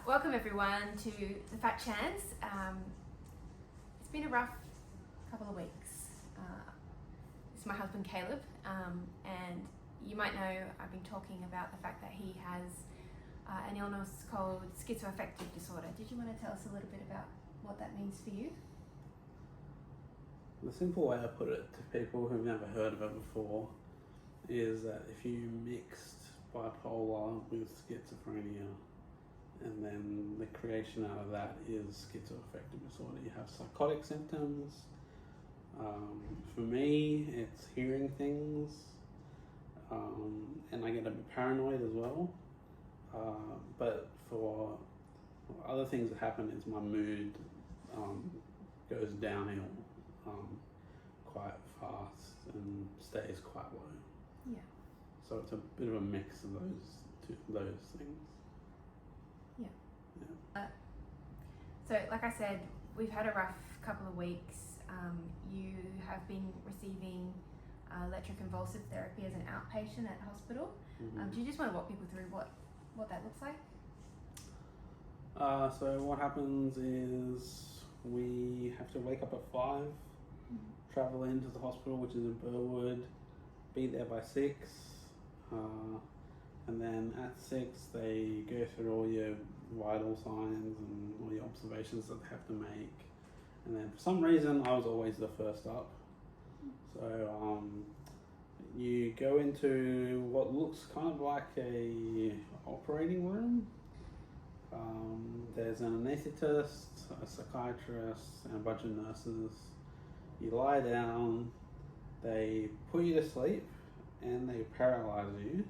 Welcome everyone to The Fat Chance. It's been a rough couple of weeks. This is my husband Caleb, and you might know I've been talking about the fact that he has an illness called schizoaffective disorder. Did you want to tell us a little bit about what that means for you? The simple way I put it to people who've never heard of it before is that if you mixed bipolar with schizophrenia, and then the creation out of that is schizoaffective disorder, you have psychotic symptoms. For me, it's hearing things, and I get a bit paranoid as well. But for other things that happen is my mood goes downhill quite fast and stays quite low. Yeah. So it's a bit of a mix of those things. So like I said, we've had a rough couple of weeks. You have been receiving electroconvulsive therapy as an outpatient at hospital. Mm-hmm. Do you just want to walk people through what that looks like? So what happens is we have to wake up at 5, travel into the hospital, which is in Burwood, be there by 6, and then at 6 they go through all your vital signs and all the observations that they have to make. And then for some reason I was always the first up. So you go into what looks kind of like a operating room. There's an anaesthetist, a psychiatrist, and a bunch of nurses. You lie down, they put you to sleep, and they paralyze you,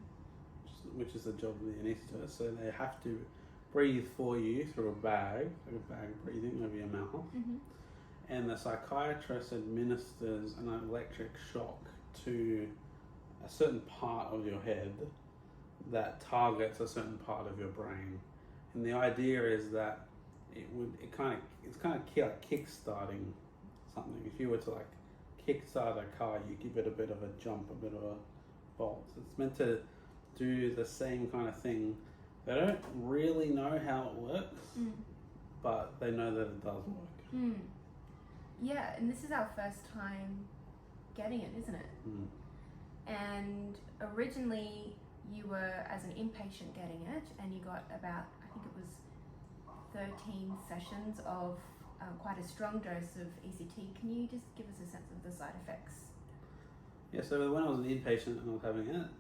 which is the job of the anaesthetist. So they have to breathe for you through a bag breathing over your mouth. Mm-hmm. And the psychiatrist administers an electric shock to a certain part of your head that targets a certain part of your brain. And the idea is that it's kind of like kick-starting something. If you were to like kick-start a car, you give it a bit of a jump, a bit of a bolt. It's meant to do the same kind of thing. They don't really know how it works, but they know that it does work. Yeah, and this is our first time getting it, isn't it? And originally you were as an inpatient getting it, and you got about, I think it was 13 sessions of quite a strong dose of ECT. Can you just give us a sense of the side effects? Yeah, so when I was an inpatient and I was having it,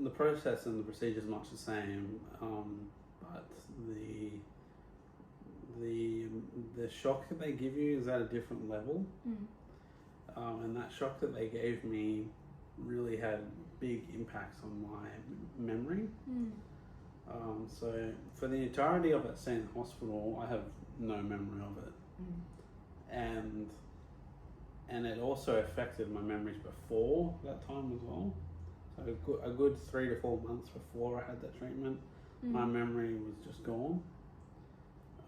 the process and the procedure is much the same, but the shock that they give you is at a different level, and that shock that they gave me really had big impacts on my memory. So for the entirety of it staying in the hospital, I have no memory of it, and it also affected my memories before that time as well. So a good 3 to 4 months before I had that treatment, my memory was just gone.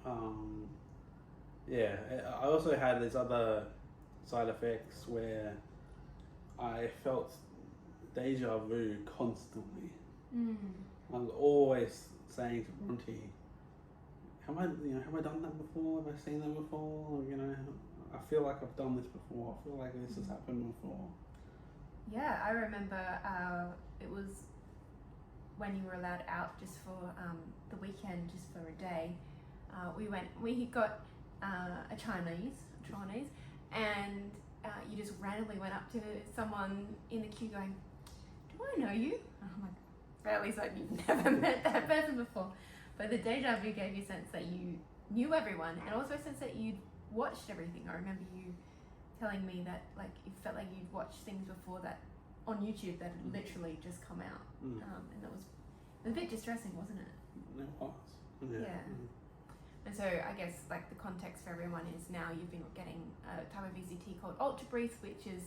I also had these other side effects where I felt deja vu constantly. I was always saying to Bronte, have I done that before? Have I seen that before? I feel like I've done this before. I feel like this has happened before. Yeah, I remember it was when you were allowed out just for the weekend, just for a day. We got a Chinese, and you just randomly went up to someone in the queue going, do I know you? And I'm like, fairly certain you've never met that person before. But the deja vu gave you a sense that you knew everyone, and also a sense that you'd watched everything. I remember you telling me that like it felt like you'd watched things before that on YouTube that had literally just come out, and it was a bit distressing, wasn't it? It was. Yeah. And so I guess like the context for everyone is now you've been getting a type of ECT called ultra breath, which is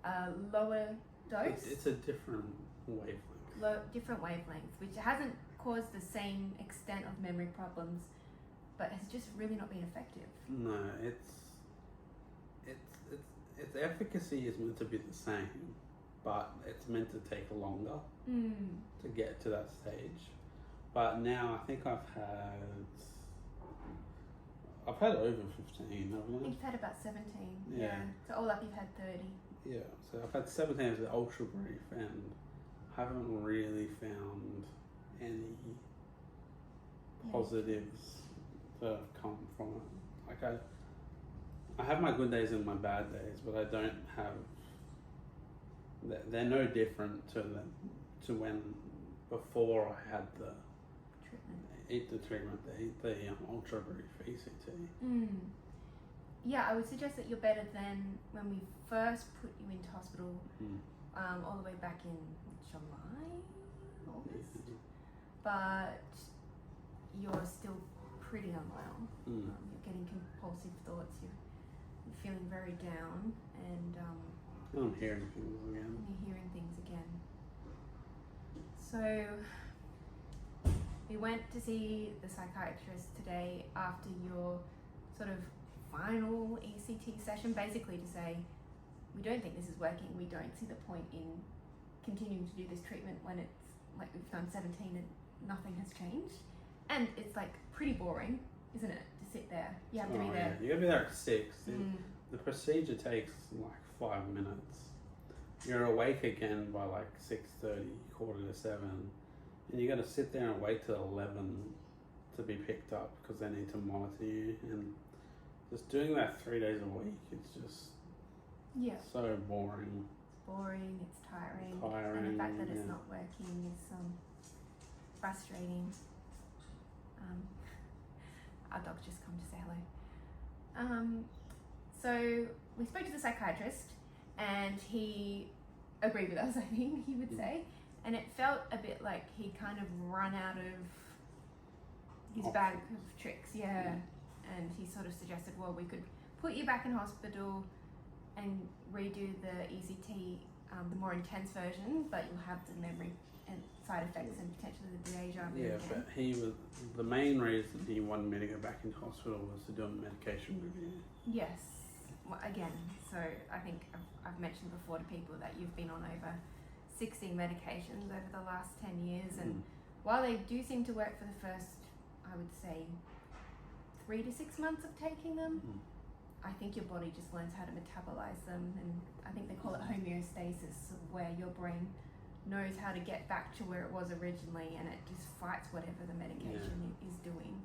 a lower dose. It's a different wavelength. Different wavelengths, which hasn't caused the same extent of memory problems, but has just really not been effective. No, its efficacy is meant to be the same, but it's meant to take longer to get to that stage. But now I think I've had over 15, haven't I I? think you've had about 17. Yeah. So all up you've had 30. Yeah, so I've had 17 as the ultra brief and haven't really found any positives that have come from it. Like I have my good days and my bad days, but I don't have. They're no different to when before I had the treatment, the ultra brief ECT. Yeah, I would suggest that you're better than when we first put you into hospital, all the way back in July, August. But you're still pretty unwell. You're getting compulsive thoughts. You're feeling very down, and I'm hearing things again. You're hearing things again. So we went to see the psychiatrist today after your sort of final ECT session, basically to say, we don't think this is working. We don't see the point in continuing to do this treatment when it's like we've done 17 and nothing has changed. And it's like pretty boring, isn't it, to sit there? You have to be there. Yeah. You gotta be there at 6. The procedure takes like 5 minutes. You're awake again by like 6:30, 6:45, and you gotta sit there and wait till 11 to be picked up because they need to monitor you. And just doing that 3 days a week, it's just so boring. It's boring, it's tiring, and the fact that it's not working is frustrating. Our dog's just come to say hello. So we spoke to the psychiatrist, and he agreed with us, I think he would say, and it felt a bit like he kind of run out of his bag of tricks, and he sort of suggested, well, we could put you back in hospital and redo the ECT, the more intense version, but you'll have the memory and side effects and potentially the deja vu again. But the main reason he wanted me to go back into hospital was to do a medication review. Yes. Well, again, so I think I've mentioned before to people that you've been on over 16 medications over the last 10 years, and while they do seem to work for the first, I would say, 3 to 6 months of taking them, I think your body just learns how to metabolize them, and I think they call it homeostasis, where your brain knows how to get back to where it was originally, and it just fights whatever the medication is doing.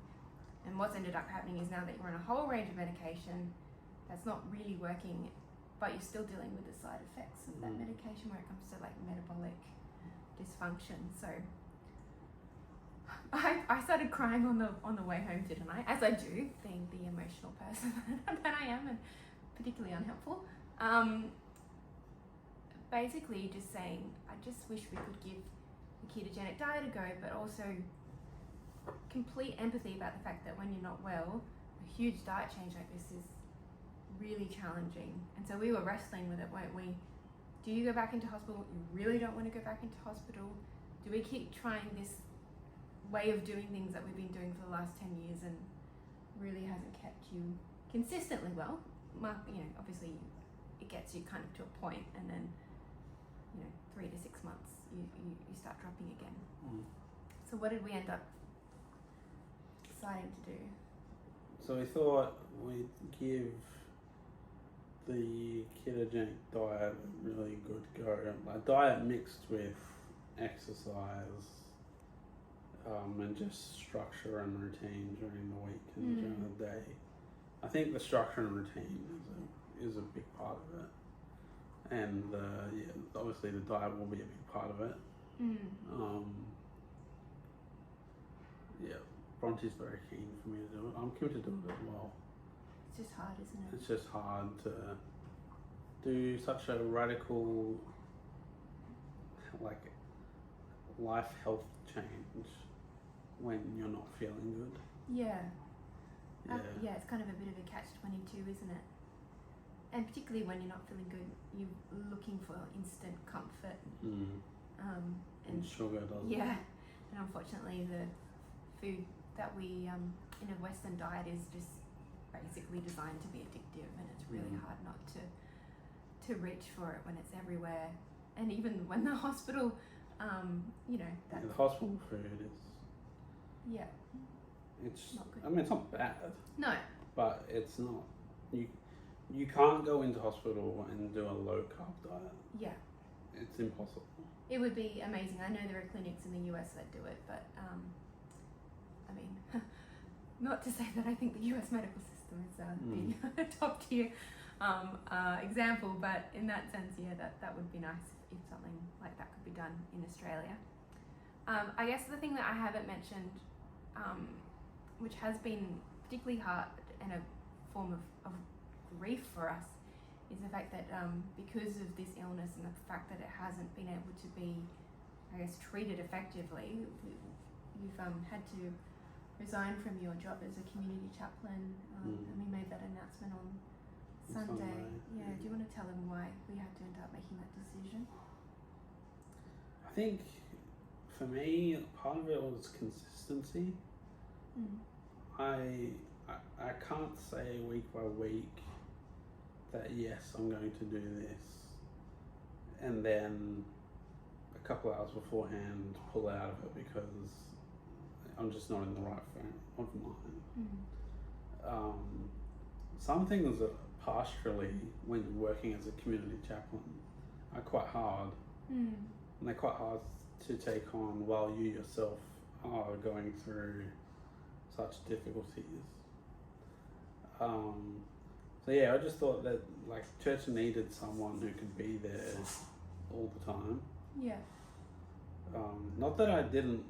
And what's ended up happening is now that you're on a whole range of medication that's not really working, but you're still dealing with the side effects of that medication when it comes to like metabolic dysfunction. So I started crying on the way home, didn't I? As I do, being the emotional person that I am, and particularly unhelpful. Basically just saying, I just wish we could give the ketogenic diet a go, but also complete empathy about the fact that when you're not well, a huge diet change like this is really challenging. And so we were wrestling with it, weren't we? Do you go back into hospital? You really don't want to go back into hospital? Do we keep trying this way of doing things that we've been doing for the last 10 years and really hasn't kept you consistently well? Obviously it gets you kind of to a point, and then 3 to 6 months you start dropping again. So what did we end up deciding to do? So we thought we'd give the ketogenic diet a really good go. A diet mixed with exercise, and just structure and routine during the week and during the day. I think the structure and routine is a big part of it, and obviously the diet will be a big part of it. Bronte's very keen for me to do it. I'm keen to do it as well. It's just hard, isn't it? It's just hard to do such a radical, like, life health change when you're not feeling good. Yeah, it's kind of a bit of a catch-22, isn't it? And particularly when you're not feeling good, you're looking for instant comfort. And sugar doesn't. Yeah, and unfortunately the food that we in a Western diet is just basically designed to be addictive, and it's really hard not to reach for it when it's everywhere. And even when the hospital, the hospital food is Yeah. It's Not good. I mean, it's not bad, No. but it's not. You can't go into hospital and do a low carb diet. Yeah. It's impossible. It would be amazing. I know there are clinics in the US that do it, but I mean, not to say that I think the US medical system is the top tier example, but in that sense, yeah, that would be nice if something like that could be done in Australia. I guess the thing that I haven't mentioned, which has been particularly hard and a form of grief for us, is the fact that because of this illness and the fact that it hasn't been able to be, I guess, treated effectively, you've had to resign from your job as a community chaplain, and we made that announcement on Sunday. Yeah, do you want to tell them why we had to end up making that decision? I think for me, part of it was consistency. I can't say week by week that yes, I'm going to do this, and then a couple hours beforehand pull out of it because I'm just not in the right frame of mind. Some things that pastorally, when you're working as a community chaplain, are quite hard, and they're quite hard to take on while you yourself are going through such difficulties. So yeah, I just thought that like church needed someone who could be there all the time. Yeah. Not that I didn't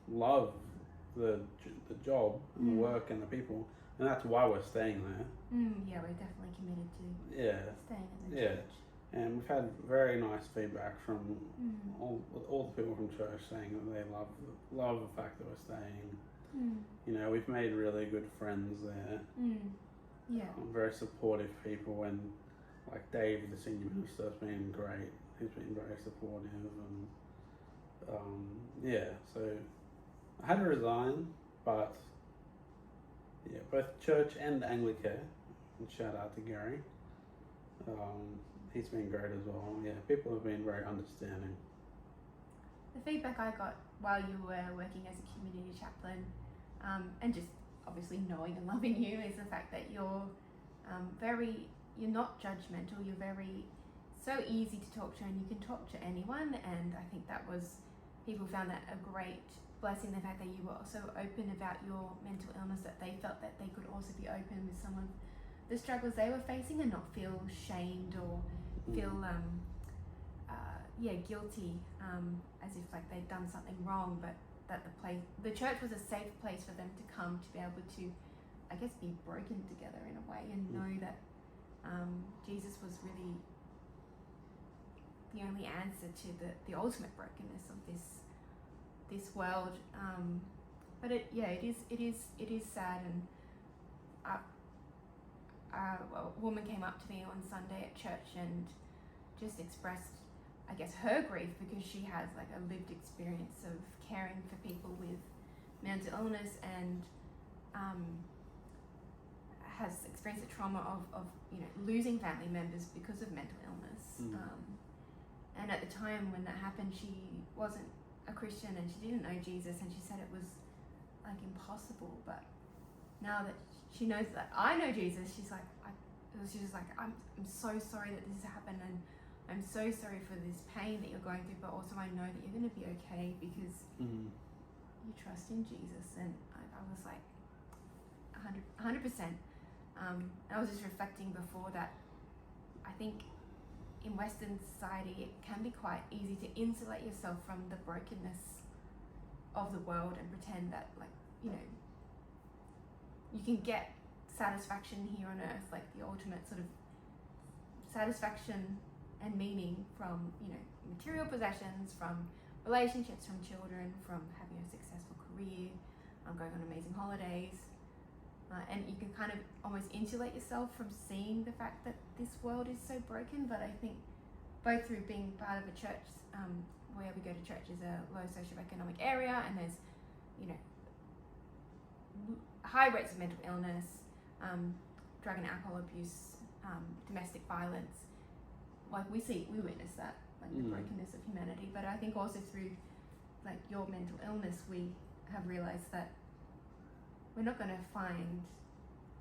love the job and the work and the people, and that's why we're staying there. Yeah, we're definitely committed to staying in the church. And we've had very nice feedback from all the people from church saying that they love the fact that we're staying. You know, we've made really good friends there. Yeah. Very supportive people, and like Dave, the senior minister, has been great. He's been very supportive, and so I had to resign, but yeah, both church and Anglicare, and shout out to Gary. He's been great as well. Yeah, people have been very understanding. The feedback I got while you were working as a community chaplain, and just obviously knowing and loving you, is the fact that you're you're not judgmental, you're so easy to talk to, and you can talk to anyone, and I think that was, people found that a great blessing, the fact that you were also open about your mental illness, that they felt that they could also be open with some of the struggles they were facing and not feel shamed or feel guilty, as if like they'd done something wrong, but that the church was a safe place for them to come to be able to, I guess, be broken together in a way, and know that Jesus was really the only answer to the ultimate brokenness of this world. But it is sad, and a woman came up to me on Sunday at church and just expressed, I guess, her grief, because she has like a lived experience of caring for people with mental illness, and has experienced the trauma of losing family members because of mental illness. And at the time when that happened, she wasn't a Christian and she didn't know Jesus, and she said it was like impossible. But now that she knows that I know Jesus, she's just like, I'm so sorry that this has happened, and I'm so sorry for this pain that you're going through, but also I know that you're going to be okay because you trust in Jesus. And I was like 100%. I was just reflecting before that I think in Western society it can be quite easy to insulate yourself from the brokenness of the world and pretend that, like, you can get satisfaction here on earth, like the ultimate sort of satisfaction and meaning from material possessions, from relationships, from children, from having a successful career, going on amazing holidays, and you can kind of almost insulate yourself from seeing the fact that this world is so broken. But I think both through being part of a church where we go to church is a low socioeconomic area, and there's high rates of mental illness, drug and alcohol abuse, domestic violence. Like we witness that, like the brokenness of humanity. But I think also through like your mental illness, we have realized that we're not going to find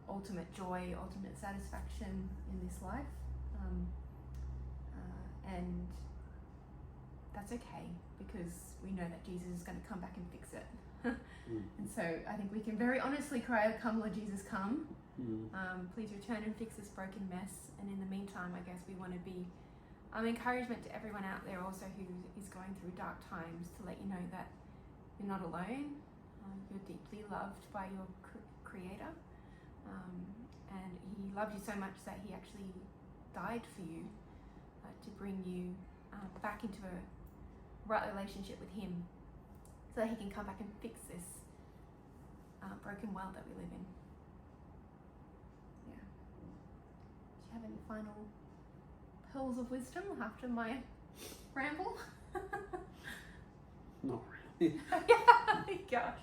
ultimate joy, ultimate satisfaction in this life. And that's okay, because we know that Jesus is going to come back and fix it. And so I think we can very honestly cry, "Come, Lord Jesus, come. Please return and fix this broken mess." And in the meantime, I guess we want to be encouragement to everyone out there also who is going through dark times, to let you know that you're not alone. You're deeply loved by your Creator. And He loved you so much that He actually died for you, to bring you back into a right relationship with Him, so that He can come back and fix this broken world that we live in. Yeah. Do you have any final pearls of wisdom after my ramble? Not really. Gosh.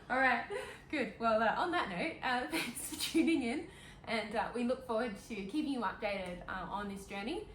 All right. Good. Well, on that note, thanks for tuning in, and we look forward to keeping you updated on this journey.